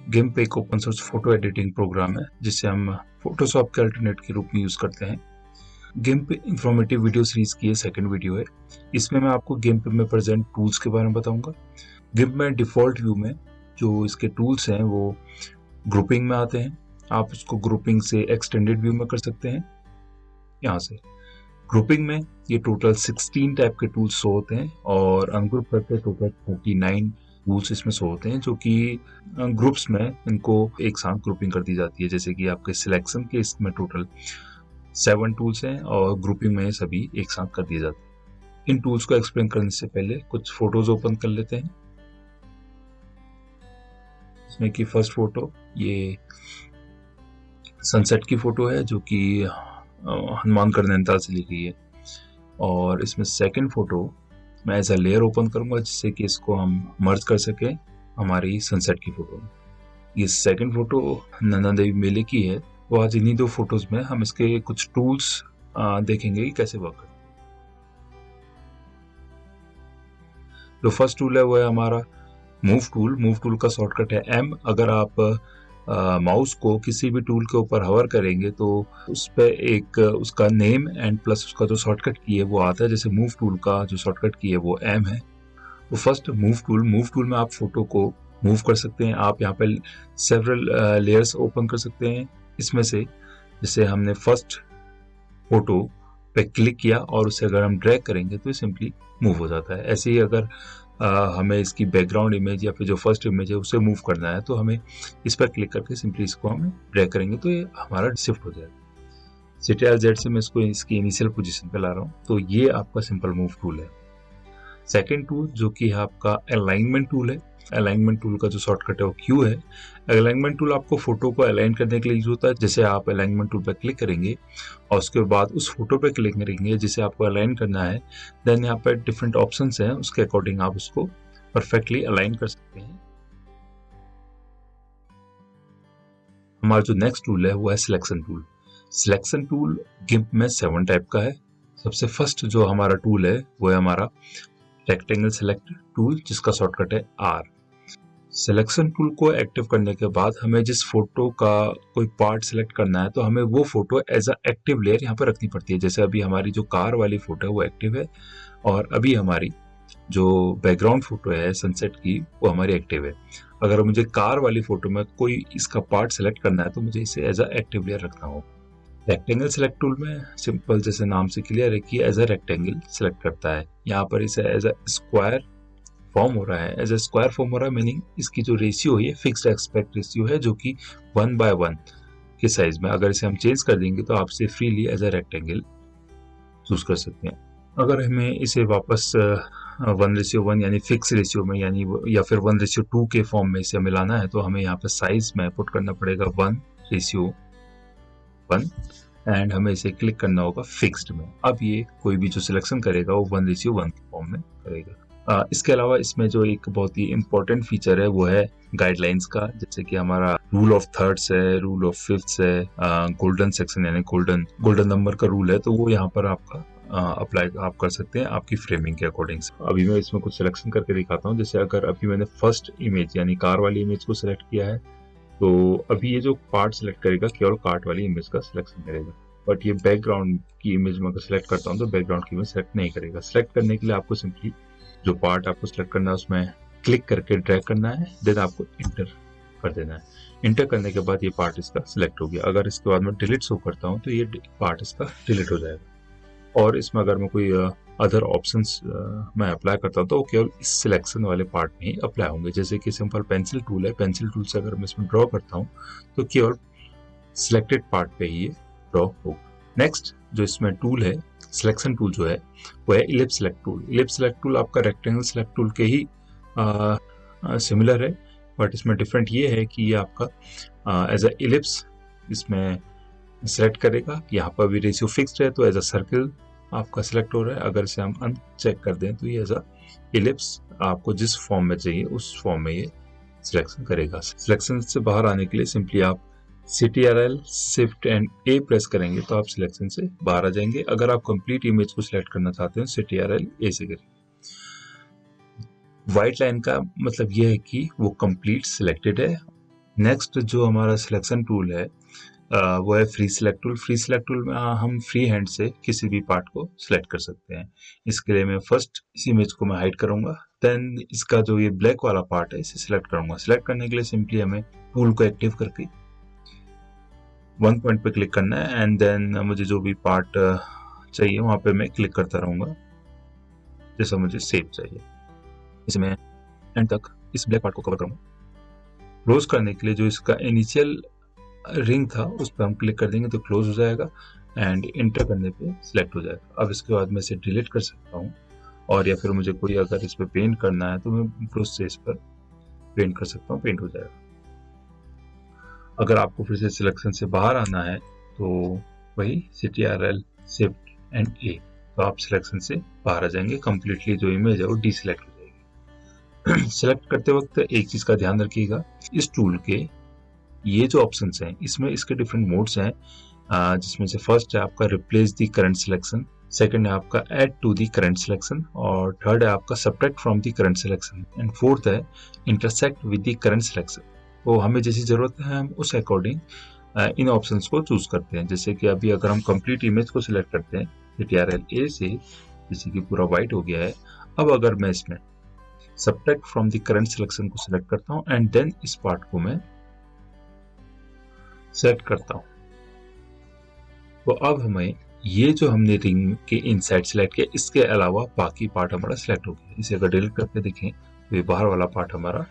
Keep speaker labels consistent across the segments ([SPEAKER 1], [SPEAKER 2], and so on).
[SPEAKER 1] गिम्प एक open source photo editing programme है जिसे हम फोटोशॉप के अल्टरनेट के रूप में यूज करते हैं। गिम्प इंफॉर्मेटिव वीडियो सीरीज की सेकंड वीडियो है। इसमें मैं आपको गिम्प में प्रेजेंट टूल्स के बारे में बताऊंगा। गिम्प में डिफॉल्ट व्यू में जो इसके टूल्स हैं वो ग्रुपिंग में आते हैं। आप उसको ग्रुपिंग से एक्सटेंडेड व्यू में कर सकते हैं। यहाँ से ग्रुपिंग में ये टोटल 16 टाइप के टूल्स शो होते हैं और अनग्रुप करके टोटल 39 टूल्स इसमें शो होते हैं, जो कि ग्रुप्स में इनको एक साथ ग्रुपिंग कर दी जाती है। जैसे कि आपके सिलेक्शन के इसमें टोटल 7 टूल्स हैं और ग्रुपिंग में सभी एक साथ कर दिए जाते हैं। इन टूल्स को एक्सप्लेन करने से पहले कुछ फोटोज ओपन कर लेते हैं। इसमें की फर्स्ट फोटो ये सनसेट की फोटो है जो कि हनुमानगढ़ नैनीताल से ली गई है। और इसमें सेकंड फोटो मैं एज अ लेयर ओपन करूंगा जिससे कि इसको हम मर्ज कर सके हमारी सनसेट की फोटो में। ये सेकंड फोटो नंदा देवी मेले की है। तो आज इन्हीं दो फोटोज में हम इसके कुछ टूल्स देखेंगे कि कैसे वर्क करते हैं। जो फर्स्ट टूल है वो है हमारा मूव टूल। मूव टूल का शॉर्टकट है M। अगर आप माउस को किसी भी टूल के ऊपर हवर करेंगे तो उस पर एक उसका नेम एंड प्लस उसका जो शॉर्टकट की है वो आता है। जैसे मूव टूल का जो शॉर्टकट की है वो M है। तो फर्स्ट मूव टूल में आप फोटो को मूव कर सकते हैं। आप यहाँ पे सेवरल लेयर्स ओपन कर सकते हैं। इसमें से जैसे हमने फर्स्ट फोटो पे क्लिक किया और उसे अगर हम ड्रैग करेंगे तो सिंपली मूव हो जाता है। ऐसे ही अगर हमें इसकी बैकग्राउंड इमेज या फिर जो फर्स्ट इमेज है उसे मूव करना है तो हमें इस पर क्लिक करके सिंपली इसको हम ड्रैग करेंगे तो ये हमारा शिफ्ट हो जाएगा। Ctrl+Z से मैं इसको इसकी इनिशियल पोजीशन पे ला रहा हूँ। तो ये आपका सिंपल मूव टूल है। सेकेंड टूल जो कि है आपका अलाइनमेंट टूल है। अलाइनमेंट टूल का जो शॉर्टकट है वो Q है। अलाइनमेंट टूल आपको फोटो को अलाइन करने के लिए यूज होता है। जैसे आप अलाइनमेंट टूल पर क्लिक करेंगे और उसके बाद उस फोटो पे क्लिक करेंगे जिसे आपको अलाइन करना है, देन यहाँ पर डिफरेंट ऑप्शंस हैं, उसके अकॉर्डिंग आप उसको परफेक्टली अलाइन कर सकते हैं। हमारा जो नेक्स्ट टूल है वो है सिलेक्शन टूल। सिलेक्शन टूल गिम्प में 7 टाइप का है। सबसे फर्स्ट जो हमारा टूल है वो है हमारा रेक्टेंगल सेलेक्ट टूल जिसका शॉर्टकट है R। सिलेक्शन टूल को एक्टिव करने के बाद हमें जिस फोटो का कोई पार्ट सिलेक्ट करना है तो हमें वो photo as a active layer यहाँ पर रखनी पड़ती है। जैसे अभी हमारी जो कार वाली फोटो है वो एक्टिव है और अभी हमारी जो बैकग्राउंड फोटो है सनसेट की वो हमारी एक्टिव है। अगर मुझे कार वाली फोटो में कोई इसका पार्ट सिलेक्ट करना है तो मुझे इसे एज अ एक्टिव लेयर रखना होगा। रेक्टेंगल सेलेक्ट टूल में सिंपल जैसे नाम से क्लियर है कि एज अ रेक्टेंगल सेलेक्ट करता है। यहाँ पर इसे एज अ स्क्वायर फॉर्म हो रहा है। एज अ स्क्वायर फॉर्म हो रहा है मीनिंग इसकी जो रेशियो है फिक्स्ड एस्पेक्ट रेशियो है जो कि 1/1 के साइज में। अगर इसे हम चेंज कर देंगे तो आप इसे freely as a rectangle choose कर सकते हैं। अगर हमें इसे वापस 1:1 यानी फिक्स रेशियो में यानी या फिर 1:2 के फॉर्म में इसे मिलाना है तो हमें यहाँ पर साइज में पुट करना पड़ेगा 1:1 एंड हमें इसे क्लिक करना होगा फिक्स्ड में। अब ये कोई भी जो सिलेक्शन करेगा वो 1:1 के फॉर्म में करेगा। इसके अलावा इसमें जो एक बहुत ही इंपॉर्टेंट फीचर है वो है गाइडलाइंस का। जैसे कि हमारा रूल ऑफ थर्ड्स है, रूल ऑफ फिफ्थ्स है, गोल्डन सेक्शन यानी गोल्डन नंबर का रूल है, तो वो यहाँ पर आपका अप्लाई आप कर सकते हैं आपकी फ्रेमिंग के अकॉर्डिंग से। अभी मैं इसमें कुछ सिलेक्शन करके दिखाता हूँ। जैसे अगर अभी मैंने फर्स्ट इमेज यानी कार वाली इमेज को सिलेक्ट किया है तो अभी ये जो पार्ट सिलेक्ट करेगा केवल कार्ट वाली इमेज का सिलेक्शन करेगा। बट ये बैकग्राउंड की इमेज में अगर सिलेक्ट करता हूँ तो बैकग्राउंड की इमेज सिलेक्ट नहीं करेगा। सिलेक्ट करने के लिए आपको सिंपली जो पार्ट आपको सिलेक्ट करना है उसमें क्लिक करके ड्रैग करना है, देन आपको इंटर कर देना है। इंटर करने के बाद ये पार्ट इसका सिलेक्ट हो गया। अगर इसके बाद मैं डिलीट शो करता हूँ तो ये पार्ट इसका डिलीट हो जाएगा। और इसमें अगर मैं कोई अदर ऑप्शंस मैं अप्लाई करता हूँ तो केवल इस सिलेक्शन वाले पार्ट में ही अप्लाई होंगे। जैसे कि सिंपल पेंसिल टूल है, पेंसिल टूल से अगर मैं इसमें ड्रॉ करता हूँ तो केवल सिलेक्टेड पार्ट पे ही ये ड्रॉ होगा। नेक्स्ट जो इसमें टूल है सिलेक्शन टूल जो है वो है ellipse select tool. Ellipse select tool आपका रेक्टेंगल सेलेक्ट टूल के ही सिमिलर है, बट इसमें डिफरेंट ये है कि ये आपका एज अ इलिप्स इसमें सेलेक्ट करेगा। यहाँ पर भी रेशियो फिक्स्ड है तो एज अ सर्कल आपका सिलेक्ट हो रहा है। अगर इसे हम अनचेक कर दें तो ये एज अ इलिप्स आपको जिस फॉर्म में चाहिए उस फॉर्म में ये सिलेक्शन करेगा। सिलेक्शन से बाहर आने के लिए सिंपली आप Ctrl Shift and A press करेंगे तो आप सिलेक्शन से बाहर आ जाएंगे। अगर आप कंप्लीट इमेज को सिलेक्ट करना चाहते हैं Ctrl A से करेंगे। व्हाइट लाइन का मतलब यह है कि वो कंप्लीट सिलेक्टेड है नेक्स्ट जो हमारा सिलेक्शन टूल है वो है free select tool. Free select tool में हम फ्री हैंड से किसी भी पार्ट को सिलेक्ट कर सकते हैं। इसके लिए मैं फर्स्ट इस इमेज को मैं हाइड करूंगा, देन इसका जो ये ब्लैक वाला पार्ट है इसे सिलेक्ट करूंगा। सिलेक्ट करने के लिए सिंपली हमें टूल को एक्टिव करके वन पॉइंट पे क्लिक करना है एंड देन मुझे जो भी पार्ट चाहिए वहां पे मैं क्लिक करता रहूंगा जैसा मुझे शेप चाहिए। इसे मैं एंड तक इस ब्लैक पार्ट को कवर करूंगा। क्लोज करने के लिए जो इसका इनिशियल रिंग था उस पर हम क्लिक कर देंगे तो क्लोज हो जाएगा एंड इंटर करने पे सिलेक्ट हो जाएगा। अब इसके बाद मैं इसे डिलीट कर सकता हूँ और या फिर मुझे कोई अगर इस पर पेंट करना है तो मैं ब्रश से इस पर पेंट कर सकता हूँ, पेंट हो जाएगा। अगर आपको फिर से सिलेक्शन से बाहर आना है तो वही CTRL शिफ्ट एंड A, तो आप सिलेक्शन से बाहर आ जाएंगे। कंप्लीटली जो इमेज है वो डीसिलेक्ट हो जाएगी। सिलेक्ट करते वक्त एक चीज का ध्यान रखिएगा, इस टूल के ये जो ऑप्शंस हैं इसमें इसके डिफरेंट मोड्स हैं, जिसमें से फर्स्ट है आपका replace the current selection, second है आपका add to the current selection और थर्ड है आपका subtract from the current selection and fourth है intersect with the current selection. तो हमें जैसी जरूरत है हम उस अकॉर्डिंग इन ऑप्शंस को चूज करते हैं। जैसे कि अभी अगर हम कंप्लीट इमेज को सिलेक्ट करते हैं CTRL A से, जैसे कि पूरा व्हाइट हो गया है, अब अगर मैं इसमें subtract from the current selection को सिलेक्ट करता हूं एंड देन इस पार्ट को मैं सेट करता हूं, तो अब हमें ये जो हमने रिंग के इनसाइड सिलेक्ट किया इसके अलावा बाकी पार्ट हमारा सिलेक्ट हो गया। इसे अगर डिलीट करके देखें तो ये बाहर वाला पार्ट हमारा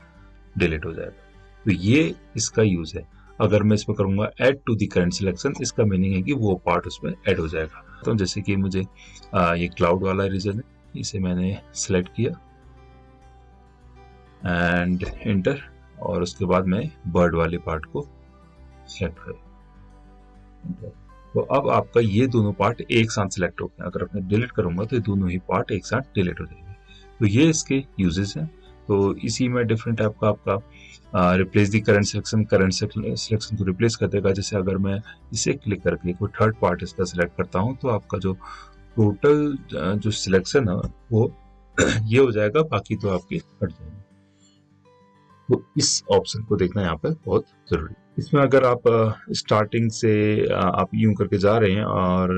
[SPEAKER 1] डिलीट हो जाएगा। तो ये इसका यूज है। अगर मैं इसमें करूंगा add to the current selection, इसका मीनिंग है कि वो पार्ट उसमें ऐड हो जाएगा। तो जैसे कि मुझे ये क्लाउड वाला रीजन है, इसे मैंने सिलेक्ट किया एंड एंटर और उसके बाद मैं बर्ड वाले पार्ट को सिलेक्ट किया। तो अब आपका ये दोनों पार्ट एक साथ सिलेक्ट हो गए। अगर मैं डिलीट करूंगा तो ये दोनों ही पार्ट एक साथ डिलीट हो जाएंगे। तो ये इसके यूजेस हैं। तो इसी में डिफरेंट टाइप का आपका रिप्लेस दी करंट सिलेक्शन को रिप्लेस कर देगा। जैसे अगर मैं इसे क्लिक करके कोई थर्ड पार्ट इसका सिलेक्ट करता हूँ तो आपका जो टोटल जो सिलेक्शन है वो ये हो जाएगा, बाकी तो आपके हट जाएंगे। तो इस ऑप्शन को देखना यहाँ पर बहुत जरूरी है। इसमें अगर आप स्टार्टिंग से आप यूं करके जा रहे हैं और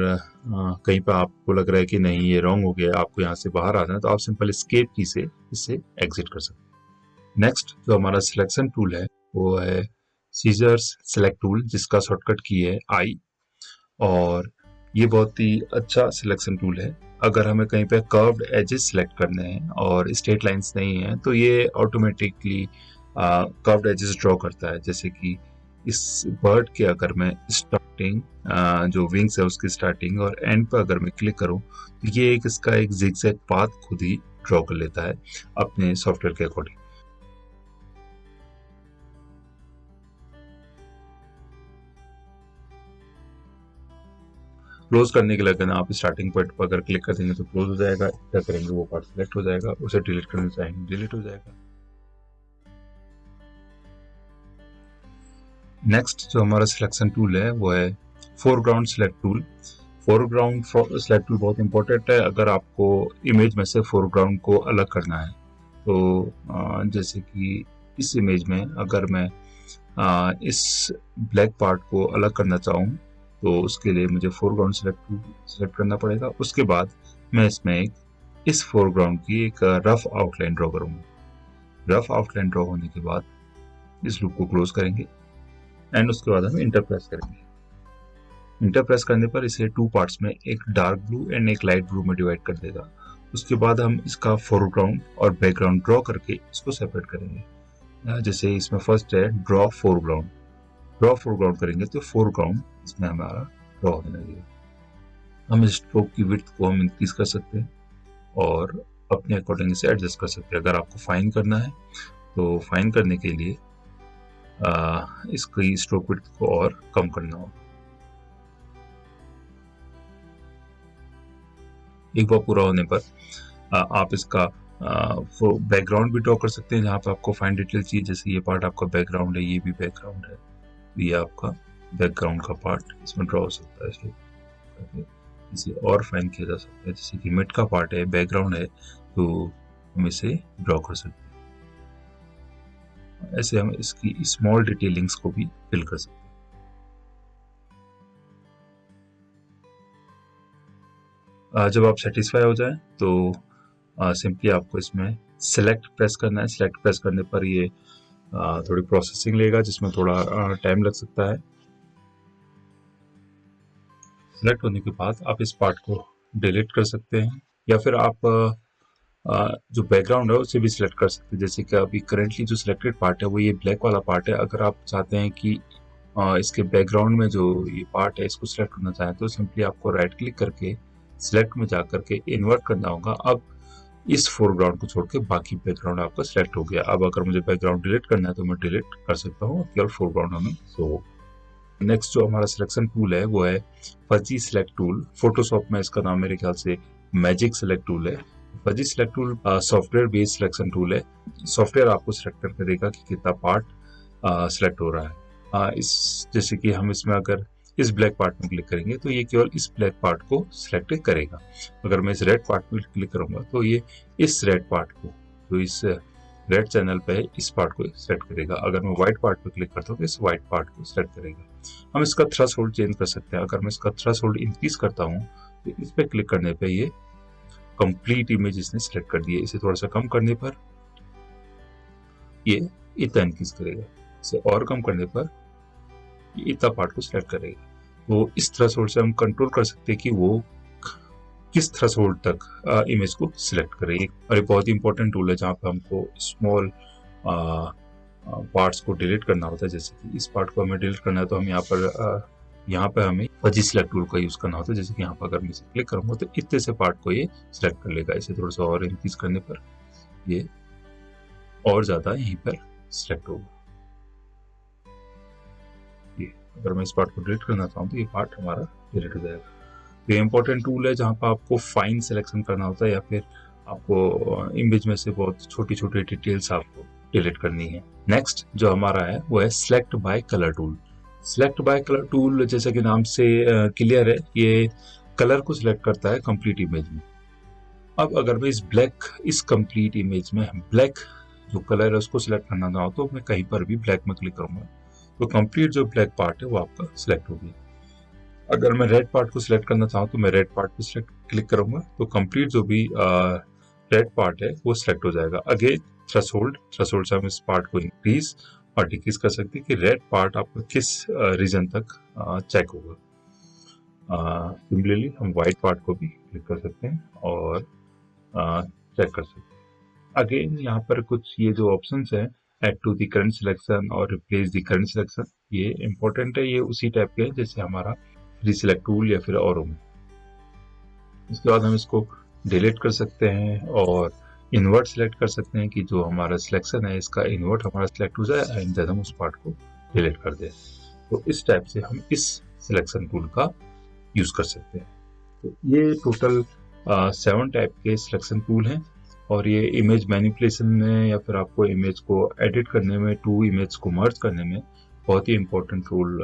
[SPEAKER 1] कहीं पर आपको लग रहा है कि नहीं ये रॉन्ग हो गया, आपको यहाँ से बाहर आना है, तो आप सिंपल एस्केप की से इसे एग्जिट कर सकते हैं। नेक्स्ट जो हमारा सिलेक्शन टूल है वो है सीजर्स सिलेक्ट टूल, जिसका शॉर्टकट की है I, और ये बहुत ही अच्छा सिलेक्शन टूल है। अगर हमें कहीं पे कर्व्ड एजेस सिलेक्ट करने हैं और स्ट्रेट लाइंस नहीं है तो ये ऑटोमेटिकली कर्व्ड एजेस ड्रॉ करता है। जैसे कि इस बर्ड के अगर मैं स्टार्टिंग जो विंग्स है उसकी स्टार्टिंग और एंड पर अगर मैं क्लिक करूं तो ये इसका एक जिगजैग पाथ खुद ही ड्रॉ कर लेता है अपने सॉफ्टवेयर के अकॉर्डिंग। क्लोज करने के लिए अगर आप स्टार्टिंग पॉइंट पर अगर क्लिक कर देंगे तो क्लोज हो जाएगा, क्या करेंगे वो पार्ट सिलेक्ट हो जाएगा, उसे डिलीट करना चाहेंगे डिलीट हो जाएगा। नेक्स्ट जो हमारा सिलेक्शन टूल है वो है foreground select tool. Foreground select tool बहुत इंपॉर्टेंट है अगर आपको इमेज में से फोरग्राउंड को अलग करना है। तो जैसे कि इस इमेज में अगर मैं इस ब्लैक पार्ट को अलग करना चाहूँ तो उसके लिए मुझे फोरग्राउंड सिलेक्ट करना पड़ेगा। उसके बाद मैं इसमें इस फोरग्राउंड की एक रफ आउटलाइन ड्रॉ करूंगा। रफ आउटलाइन ड्रॉ होने के बाद इस लूप को क्लोज करेंगे एंड उसके बाद हम इंटर प्रेस करेंगे। इंटर प्रेस करने पर इसे टू पार्ट्स में, एक डार्क ब्लू एंड एक लाइट ब्लू में डिवाइड कर देगा। उसके बाद हम इसका फोरग्राउंड और बैकग्राउंड ड्रॉ करके इसको सेपरेट करेंगे। जैसे इसमें फर्स्ट है ड्रॉ फोरग्राउंड। ड्रॉ फोरग्राउंड करेंगे तो फोरग्राउंड इसमें हमारा ड्रॉ होने लगेगा। हम इस स्ट्रोक की विड्थ को हम इंक्रीज कर सकते हैं और अपने अकॉर्डिंग इसे एडजस्ट कर सकते हैं। अगर आपको फाइन करना है तो फाइन करने के लिए इसकी स्ट्रोक विड्थ को और कम करना होगा। एक बार पूरा होने पर आप इसका बैकग्राउंड भी ड्रॉ कर सकते हैं जहां पर आपको फाइन डिटेल चाहिए। जैसे ये पार्ट आपका बैकग्राउंड है, ये भी बैकग्राउंड है, ये आपका बैकग्राउंड का पार्ट इसमें ड्रॉ हो सकता है। इसलिए इसे और फाइन किया जा सकता है। जैसे कि मिड का पार्ट है, बैकग्राउंड है, तो हम इसे ड्रॉ कर सकते हैं। ऐसे हम इसकी स्मॉल डिटेलिंग्स को भी फिल कर सकते हैं। जब आप सेटिस्फाई हो जाए तो सिंपली आपको इसमें सेलेक्ट प्रेस करना है। सेलेक्ट प्रेस करने पर ये थोड़ी प्रोसेसिंग लेगा जिसमें थोड़ा टाइम लग सकता है। सेलेक्ट होने के बाद आप इस पार्ट को डिलीट कर सकते हैं या फिर आप जो बैकग्राउंड है उसे भी सिलेक्ट कर सकते हैं। जैसे कि अभी करेंटली जो सिलेक्टेड पार्ट है वो ये ब्लैक वाला पार्ट है। अगर आप चाहते हैं कि इसके बैकग्राउंड में जो ये पार्ट है इसको सिलेक्ट करना चाहें तो सिंपली आपको राइट क्लिक करके सिलेक्ट में जा करके इन्वर्ट करना होगा। अब इस फोरग्राउंड को छोड़ के बाकी बैकग्राउंड आपका सिलेक्ट हो गया। अब अगर मुझे बैकग्राउंड डिलीट करना है तो मैं डिलीट कर सकता हूँ, केवल फोरग्राउंड हमें शो हो। नेक्स्ट जो हमारा सिलेक्शन टूल है वो है फजी सिलेक्ट टूल। फोटोशॉप में इसका नाम मेरे ख्याल से मैजिक सिलेक्ट टूल है। Fuzzy select tool software based selection tool है। सॉफ्टवेयर आपको सिलेक्ट करके देगा कि कितना पार्ट सिलेक्ट हो रहा है। इस जैसे कि हम इसमें अगर इस ब्लैक पार्ट में क्लिक करेंगे तो ये केवल इस ब्लैक पार्ट को सिलेक्ट करेगा। अगर मैं इस रेड पार्ट में क्लिक करूंगा तो ये इस रेड पार्ट को, तो इस रेड चैनल पे इस पार्ट को सिलेक्ट करेगा। अगर मैं व्हाइट पार्ट पे क्लिक करता हूँ तो इस व्हाइट पार्ट को सिलेक्ट करेगा। हम इसका थ्रेशोल्ड चेंज कर सकते हैं। अगर मैं इसका थ्रेशोल्ड इंक्रीज करता हूँ तो इस पे क्लिक करने पे ये कंप्लीट इमेज इसने सिलेक्ट कर दी है। इसे थोड़ा सा कम करने पर ये इतना इंक्रीज करेगा, इसे और कम करने पर ये इतना पार्ट को सिलेक्ट करेगा। तो इस थ्रेशोल्ड से हम कंट्रोल कर सकते हैं कि वो किस थ्रेशोल्ड तक इमेज को सिलेक्ट करे। और ये बहुत ही इंपॉर्टेंट टूल है जहाँ पे हमको स्मॉल पार्ट्स को डिलीट करना होता है। जैसे कि इस पार्ट को हमें डिलीट करना है तो हम यहाँ पे हमें फजी सिलेक्ट टूल का यूज करना होता है। जैसे कि यहाँ पर अगर मैं इसे क्लिक करूंगा तो इतने से पार्ट को ये सिलेक्ट कर लेगा। इसे थोड़ा सा और इंक्रीज करने पर ये और ज्यादा यहीं पर सिलेक्ट होगा। ये अगर मैं इस पार्ट को डिलीट करना चाहूँ तो ये पार्ट हमारा डिलीट हो जाएगा। ये इंपॉर्टेंट टूल है जहाँ पर आपको फाइन सिलेक्शन करना होता है या फिर आपको इमेज में से बहुत छोटी छोटी डिटेल्स आपको डिलीट करनी है। नेक्स्ट जो हमारा है वो है select by colour tool. Select by colour tool जैसे कि नाम से क्लियर है, ये कलर को सिलेक्ट करता है कंप्लीट इमेज में। अब अगर मैं इस कंप्लीट इमेज में ब्लैक जो कलर है उसको सिलेक्ट करना चाहूँ तो मैं कहीं पर भी ब्लैक में क्लिक करूंगा तो कंप्लीट जो ब्लैक पार्ट है वो आपका सिलेक्ट हो गया। अगर मैं रेड पार्ट को सिलेक्ट करना चाहूँ तो मैं रेड पार्ट पे सिलेक्ट क्लिक करूंगा तो कंप्लीट जो भी रेड पार्ट है वो सिलेक्ट हो जाएगा। अगेन थ्रेशोल्ड से हम इस पार्ट को इंक्रीज और डिक्रीज कर सकते हैं कि रेड पार्ट आपका किस रीजन तक चेक होगा। सिमिलरली हम व्हाइट पार्ट को भी क्लिक कर सकते हैं और चेक कर सकते हैं। अगेन यहाँ पर कुछ ये जो ऑप्शंस हैं, add to the current selection और रिप्लेस द करंट सिलेक्शन, ये इंपॉर्टेंट है। ये उसी टाइप के हैं जैसे हमारा फ्री सिलेक्ट टूल या फिर और में। इसके बाद हम इसको डिलीट कर सकते हैं और इन्वर्ट सिलेक्ट कर सकते हैं कि जो हमारा सिलेक्शन है इसका इन्वर्ट हमारा सिलेक्ट हो जाए एंड देन हम उस पार्ट को डिलीट कर दें। तो इस टाइप से हम इस सिलेक्शन टूल का यूज कर सकते हैं। तो ये टोटल 7 टाइप के सिलेक्शन टूल हैं और ये इमेज मैनिपुलेशन में या फिर आपको इमेज को एडिट करने में, टू इमेज को मर्ज करने में बहुत ही इंपॉर्टेंट रोल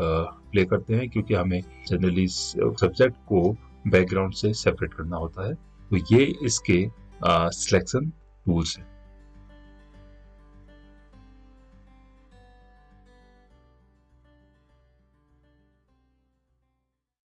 [SPEAKER 1] प्ले करते हैं, क्योंकि हमें जनरली सब्जेक्ट को बैकग्राउंड से सेपरेट करना होता है। तो ये इसके सिलेक्शन टूल्स हैं।